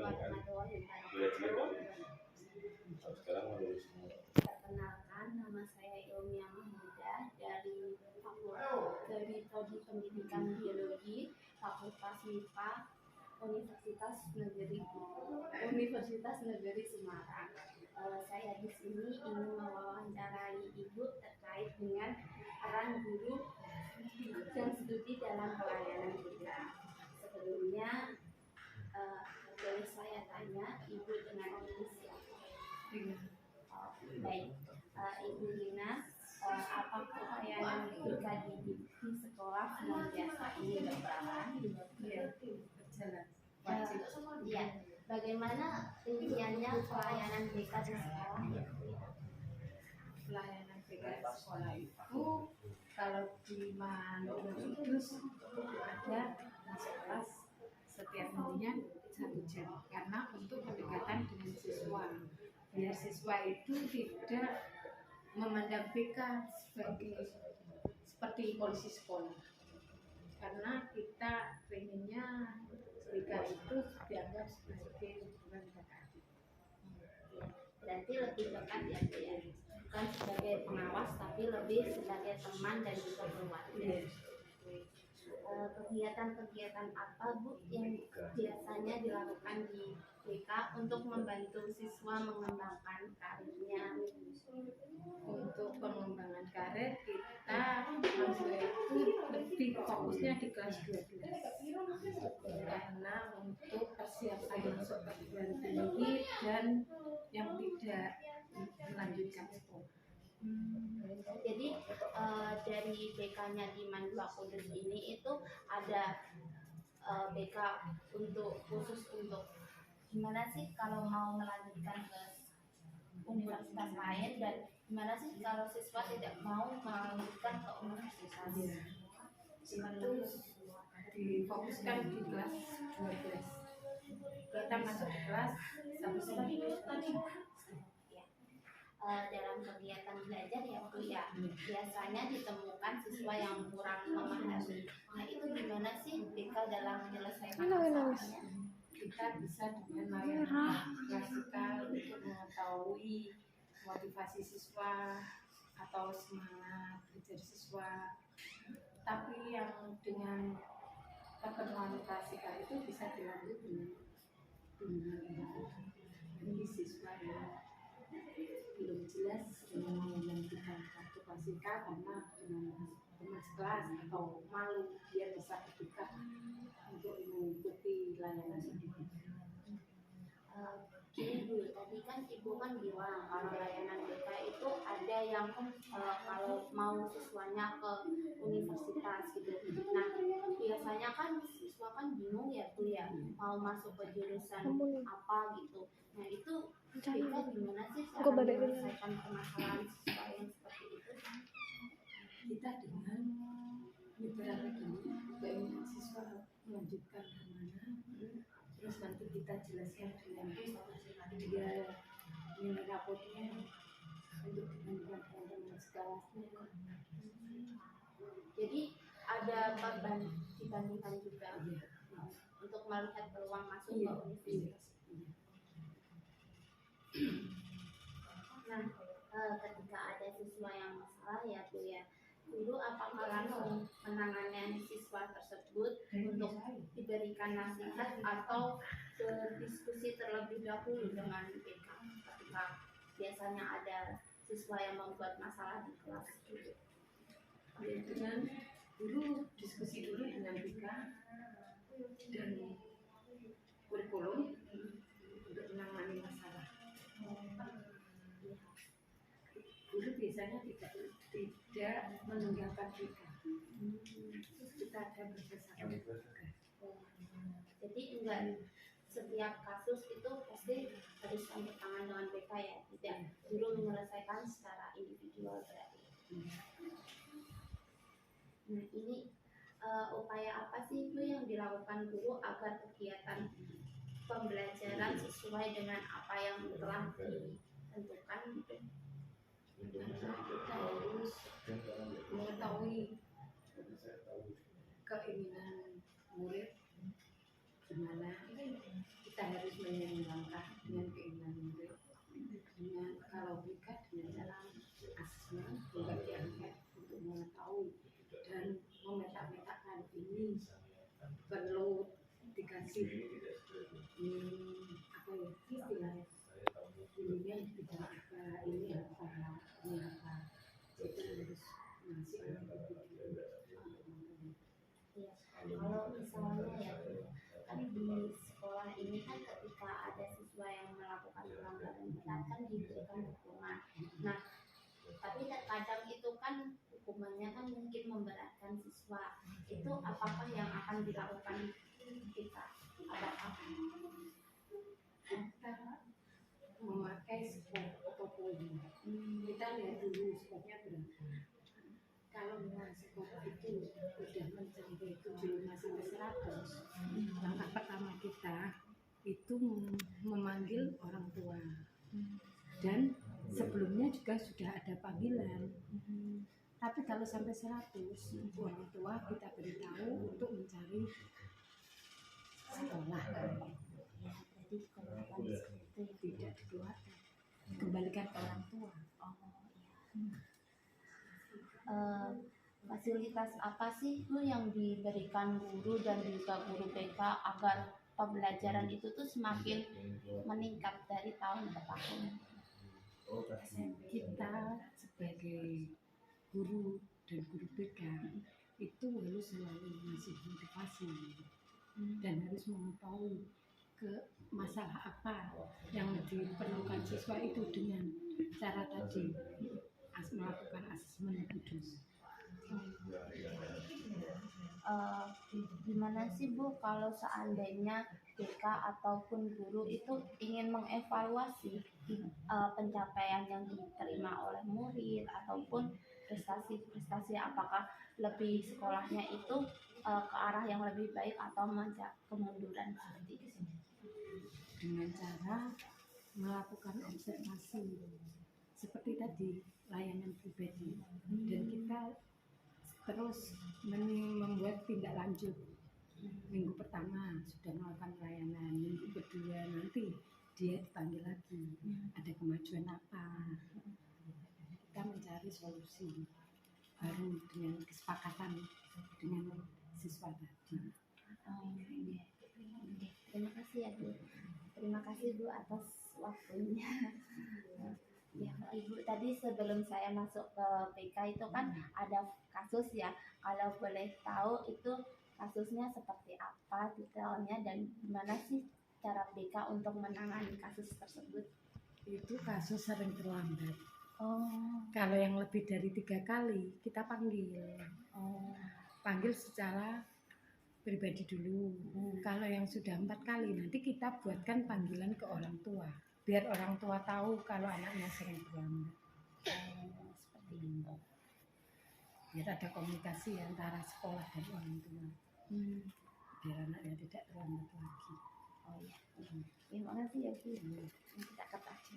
warahmatullahi wabarakatuh. Perkenalkan, nama saya Ilmiah Mahmudah dari Prodi Pendidikan Biologi Fakultas MIPA Universitas Negeri Semarang. Saya di sini ingin mewawancarai Ibu terkait dengan peran guru dan studi dalam pelayanan kita. Sebelumnya boleh saya tanya Ibu dengan inisial? Baik, Ibu Lina, apakah pelayanan kita di sekolah senantiasa ini berjalan? Ya, bagaimana rinciannya pelayanan BK di sekolah? Pelayanan BK di sekolah itu kalau di Mandiri itu ada masuk kelas setiap harinya 1 jam karena untuk pendekatan dengan siswa, biar siswa itu tidak memandang BK seperti polisi sekolah, karena kita pengennya BK itu dianggap sebagai hubungan kakak. Berarti lebih dekat ya Bu ya, bukan sebagai pengawas tapi lebih sebagai teman dan juga keluarga. Kegiatan-kegiatan apa Bu yang biasanya dilakukan di BK untuk membantu siswa mengembangkan karirnya? Untuk pengembangan karir kita itu lebih fokusnya di kelas 12 karena untuk persiapan masuk perguruan tinggi dan yang tidak melanjutkan sekolah. Jadi dari BK-nya di Mandua Kudus ini itu ada BK untuk khusus untuk gimana sih kalau mau melanjutkan ke universitas lain, dan gimana sih kalau siswa tidak mau melanjutkan ke universitas? Itu difokuskan di kelas 12. Kita masuk di kelas sampai dalam kegiatan belajar ya Bu ya, biasanya ditemukan siswa yang kurang memahami. Nah itu gimana sih BK dalam menyelesaikan masalahnya? Kita bisa dengan layanan klasikal untuk mengetahui motivasi siswa atau semangat belajar siswa. Tapi yang dengan pertemuan klasikal itu bisa dilanjut dengan ini siswa yang belum jelas dengan menentukan kartu klasikal karena dengan teman kelas atau malu, dia bisa terbuka untuk mengikuti layanan ini. Ibu, tadi kan Ibu kan bilang kalau layanan BK itu ada yang kalau mau siswanya ke universitas gitu. Nah biasanya kan siswa kan bingung ya Bu ya, mau masuk ke jurusan apa gitu. Nah itu BK gimana sih cara menyelesaikan permasalahan siswa yang seperti itu? Kita dengan beberapa keinginan siswa melanjutkan kemana, terus nanti kita jelaskan dengan dia nilai rapotnya untuk dibandingkan dengan sekolahnya. Jadi ada dibandingkan juga untuk melihat peluang masuk ke universitas. Nah, ketika ada siswa yang masalah ya Bu ya, guru apakah langsung menangani siswa tersebut untuk diberikan nasihat atau berdiskusi terlebih dahulu dengan BK ketika biasanya ada siswa yang membuat masalah di kelas gitu? Dengan guru diskusi dulu dengan BK dan kurikulum untuk menangani masalah. Guru biasanya tidak meninggalkan BK. Kita ada bersama. Jadi enggak setiap kasus itu pasti harus campur tangan dengan BK ya, tidak guru menyelesaikan secara individual berarti. Nah ini upaya apa sih Bu yang dilakukan guru agar kegiatan pembelajaran sesuai dengan apa yang telah ditentukan gitu? Kita harus mengetahui keinginan murid gimana, kita harus apa ya istilahnya ini tidak apa ini apa itu harus masih ada Iya. Kalau misalnya ya kan di sekolah ini kan ketika ada siswa yang melakukan pelanggaran berat kan diberikan hukuman. Nah, tapi terkadang itu kan hukumannya kan mungkin memberatkan siswa. Itu apakah yang akan dilakukan kita? Apakah kita memakai spot atau poin. Kita lihat dulu spotnya berapa. Kalau memang spot itu sudah mencapai 75 sampai 100, langkah pertama kita itu memanggil orang tua. Dan sebelumnya juga sudah ada panggilan. Tapi kalau sampai 100, orang tua kita beritahu untuk mencari sekolah. jadi dikeluarkan seperti itu? Tidak dikeluarkan, kembalikan ke orang tua. Fasilitas apa sih Bu yang diberikan guru dan juga guru BK agar pembelajaran itu tuh semakin meningkat dari tahun ke tahun? Kita sebagai guru dan guru BK itu harus selalu ngasih motivasi dan harus mengetahui ke masalah apa yang diperlukan siswa itu dengan cara tadi melakukan asesmen khusus. Gimana sih Bu kalau seandainya BK ataupun guru itu ingin mengevaluasi pencapaian yang diterima oleh murid ataupun prestasi-prestasi, apakah lebih sekolahnya itu ke arah yang lebih baik atau kemunduran seperti itu? Dengan cara melakukan observasi seperti tadi layanan pribadi, dan kita terus membuat tindak lanjut. Minggu pertama sudah melakukan pelayanan, minggu kedua nanti dia dipanggil lagi, ada kemajuan apa, kita mencari solusi baru dengan kesepakatan dengan siswa tadi. Terima kasih ya Bu. Terima kasih Bu atas waktunya. Ya Ibu, tadi sebelum saya masuk ke BK itu kan ada kasus ya. Kalau boleh tahu itu kasusnya seperti apa detailnya dan gimana sih cara BK untuk menangani kasus tersebut? Itu kasus sering terlambat. Oh, Kalau yang lebih dari 3 kali kita panggil. Panggil secara pribadi dulu. Kalau yang sudah 4 kali nanti kita buatkan panggilan ke orang tua, biar orang tua tahu kalau anaknya sering terlambat. seperti itu. Biar ada komunikasi antara sekolah dan orang tua, biar anaknya tidak terlambat lagi. Oh ya. Terima kasih ya Bu. Kita kata aja.